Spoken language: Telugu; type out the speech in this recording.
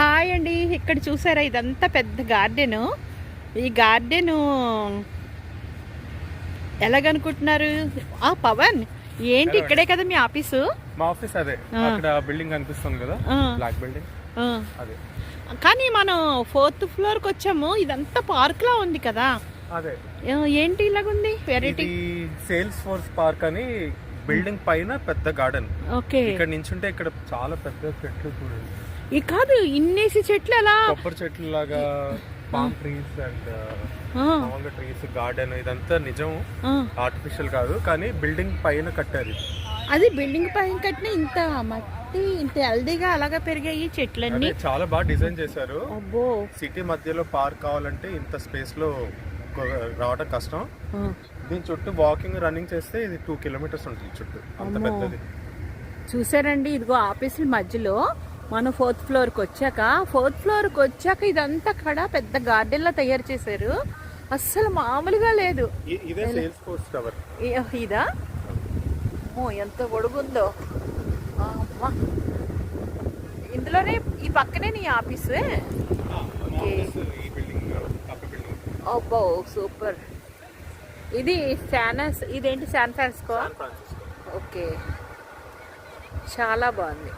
హాయ్ అండి. ఇక్కడ చూసారా, ఇదంతా పెద్ద గార్డెను. ఈ గార్డెను ఎలాగనుకుంటున్నారు? పవన్, ఏంటి ఇక్కడే కదా మీ ఆఫీసు? మా ఆఫీస్ అదే, అక్కడ బిల్డింగ్ కనిపిస్తుంది కదా, బ్లాక్ బిల్డింగ్ అదే. కానీ మనం 4th ఫ్లోర్కి వచ్చాము. ఇదంతా పార్క్ లా ఉంది కదా, అదే. ఏంటి ఇలాగుంది వెరైటీ? సేల్స్ ఫోర్స్ పార్క్ అని బిల్డింగ్ పైన పెద్ద గార్డెన్. ఓకే, ఇక్కడ నించుంటే ఇక్కడ చాలా పెద్ద చెట్లు చూడండి. కాదు, ఇన్నేసి చెట్లు ఎలా? కొబ్బరి చెట్లు లాగా, పామ్ ట్రీస్ అండ్ మామూలుగా ట్రీస్, గార్డెన్ ఇదంతా నిజం, ఆర్టిఫిషియల్ కాదు. కానీ బిల్డింగ్ పైన కట్టారు. అది బిల్డింగ్ పైన కట్టిన ఇంత మట్టి, ఇంత హెల్దీగా అలాగా పెరిగాయి చెట్లన్నీ. చాలా బాగా డిజైన్ చేశారు. అబ్బో, సిటీ మధ్యలో పార్క్ కావాలంటే ఇంత స్పేస్ లో రావడం కష్టం. దీని చుట్టూ వాకింగ్, రన్నింగ్ చేస్తే ఇది 2 కిలోమీటర్స్ ఉంటుంది చుట్టూ, అంత పెద్దది. చూసారండి, ఇదిగో ఆఫీసుల మధ్యలో మనం 4th ఫ్లోర్కి వచ్చాక ఇదంతా కూడా పెద్ద గార్డెన్ లా తయారు చేశారు. అస్సలు మామూలుగా లేదు. ఇదే సేల్స్ ఫోర్స్ టవర్. ఇదా? ఎంత పొడుగుందో. ఇందులోనే ఈ పక్కనే నీ ఆఫీసు? అబ్బో, సూపర్. ఇది ఇదేంటి, శాన్ ఫ్రాన్సిస్కో? ఓకే, చాలా బాగుంది.